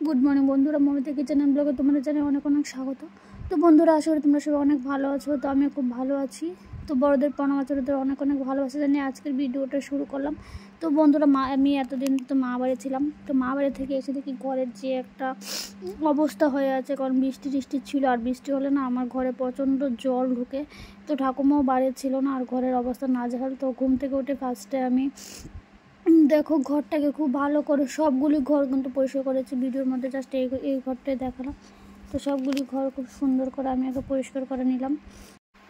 Good morning বন্ধুরা, Momita kitchen and ব্লগে তোমাদের জানাই অনেক অনেক স্বাগত। তো বন্ধুরা, আশা করি তোমরা সবাই অনেক ভালো আছো। তো আমি খুব ভালো আছি। তো বড়দের প্রণাম, ছোটদের অনেক অনেক ভালোবাসা জানিয়ে আজকের ভিডিওটা শুরু করলাম। তো বন্ধুরা, আমি এতদিন তো মা বাড়ি ছিলাম। তো মা বাড়ি থেকে এসে দেখি ঘরের যে একটা অবস্থা হয়ে আছে, কারণ বৃষ্টি টিষ্টি ছিল, আর বৃষ্টি হলে না আমার ঘরে প্রচণ্ড জল ঢুকে। তো ঠাকুমাও বাড়ি ছিল না, আর ঘরের অবস্থা নাজেহাল। তো ঘুম থেকে উঠে ফার্স্টে আমি দেখো ঘরটাকে খুব ভালো করে সবগুলি ঘর কিন্তু পরিষ্কার করেছি। ভিডিওর মধ্যে জাস্ট এই ঘরটাই দেখালাম। তো সবগুলি ঘর খুব সুন্দর করে আমি আগে পরিষ্কার করে নিলাম।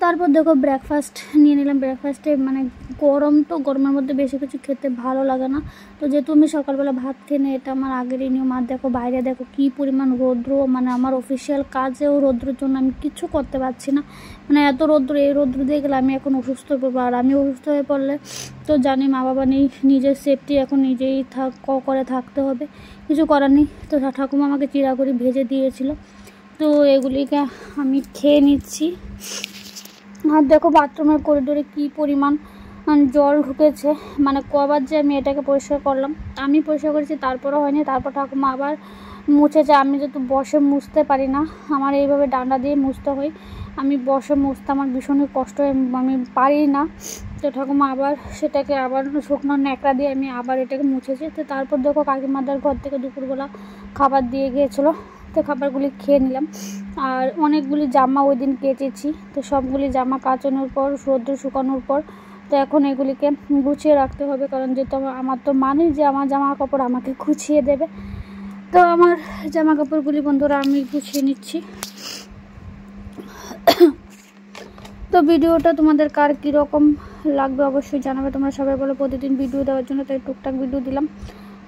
তারপর দেখো ব্রেকফাস্ট নিয়ে নিলাম। ব্রেকফাস্টে মানে গরম, তো গরমের মধ্যে বেশি কিছু খেতে ভালো লাগে না। তো যেহেতু আমি সকালবেলা ভাত খেয়ে নিই, এটা আমার আগেরই নিয়ম। আর দেখো বাইরে দেখো কী পরিমাণ রৌদ্র, মানে আমার অফিসিয়াল কাজেও রৌদ্রের জন্য আমি কিছু করতে পারছি না। মানে এত রৌদ্র, এই রৌদ্র দিয়ে গেলে আমি এখন অসুস্থ হয়ে পড়বো। আর আমি অসুস্থ হয়ে পড়লে তো জানি মা বাবা নেই, নিজের সেফটি এখন নিজেই করে থাকতে হবে, কিছু করার নেই। তো ঠাকুমা আমাকে চিড়াগুড়ি ভেজে দিয়েছিল, তো এগুলিকে আমি খেয়ে নিচ্ছি। আর দেখো বাথরুমের করিডোরে কী পরিমাণ জল ঢুকেছে, মানে কবার যে আমি এটাকে পরিষ্কার করলাম। আমি পরিষ্কার করেছি, তারপরও হয়নি। তারপর ঠাকুমা আবার মুছেছে। আমি যেহেতু বসে মুছতে পারি না, আমার এইভাবে ডান্ডা দিয়ে মুছতে হয়। আমি বসে মুছতে আমার ভীষণই কষ্ট হয়, আমি পারি না। তো ঠাকুমা আবার সেটাকে আবার শুকনো ন্যাকড়া দিয়ে আমি আবার এটাকে মুছেছি। তো তারপর দেখো কাকিমাদের ঘর থেকে দুপুরবেলা খাবার দিয়ে গিয়েছিলো, তো খাবারগুলি খেয়ে নিলাম। আর অনেকগুলি জামা ওই দিন কেচেছি, তো সবগুলি জামা কাচানোর পর, রোদ্র শুকানোর পর, তো এখন এগুলিকে গুছিয়ে রাখতে হবে। কারণ যেহেতু আমার তো মানেই যে আমার জামা কাপড় আমাকে গুছিয়ে দেবে। তো আমার জামা কাপড়গুলি বন্ধুরা আমি গুছিয়ে নিচ্ছি। তো ভিডিওটা তোমাদের কার কীরকম লাগবে অবশ্যই জানাবে। তোমরা সবাই বলো প্রতিদিন ভিডিও দেওয়ার জন্য, তাই টুকটাক ভিডিও দিলাম।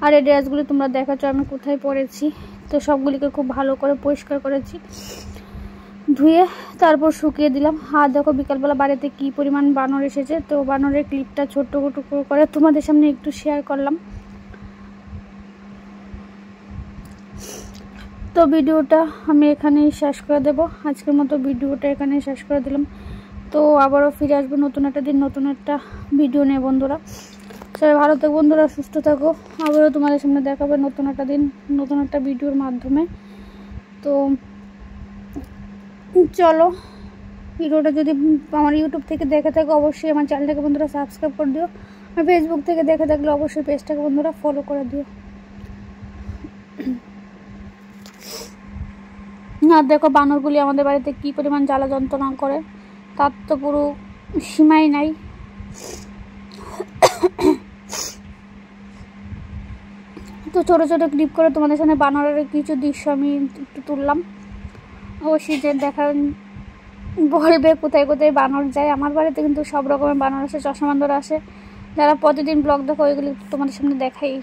আর এই ড্রেসগুলি তোমরা দেখাচ্ছ আমি কোথায় পরেছি। তো সবগুলিকে খুব ভালো করে পরিষ্কার করেছি, ধুয়ে তারপর শুকিয়ে দিলাম। আর দেখো বিকালবেলা বাড়িতে কী পরিমাণ বানর এসেছে। তো বানরের ক্লিপটা ছোট্ট টুকরো করে তোমাদের সামনে একটু শেয়ার করলাম। তো ভিডিওটা আমি এখানেই শেষ করে দেব। আজকের মতো ভিডিওটা এখানেই শেষ করে দিলাম। তো আবারও ফিরে আসবো নতুন একটা দিন, নতুন একটা ভিডিও নিয়ে বন্ধুরা। সবাই ভালো থাকো বন্ধুরা, সুস্থ থাকো। আবারও তোমাদের সামনে দেখাবে নতুন একটা দিন, নতুন একটা ভিডিওর মাধ্যমে। তো চলো, ভিডিওটা যদি আমার ইউটিউব থেকে দেখে থাকো অবশ্যই আমার চ্যানেলটাকে বন্ধুরা সাবস্ক্রাইব করে দিও। আর ফেসবুক থেকে দেখে থাকলে অবশ্যই পেজটাকে বন্ধুরা ফলো করে দিও। আর দেখো বানরগুলি আমাদের বাড়িতে কী পরিমাণ জ্বালা যন্ত্রণা করে, তার তো পুরো সীমাই নাই। তো ছোটো ছোটো ক্লিপ করে তোমাদের সামনে বানরের কিছু দৃশ্য আমি একটু তুললাম। অবশ্যই যে দেখা বলবে কোথায় কোথায় বানর যায়। আমার বাড়িতে কিন্তু সব রকমের বানর আসে, চশমা বান্দর আসে। যারা প্রতিদিন ব্লগ দেখো ওইগুলি তোমাদের সামনে দেখাই।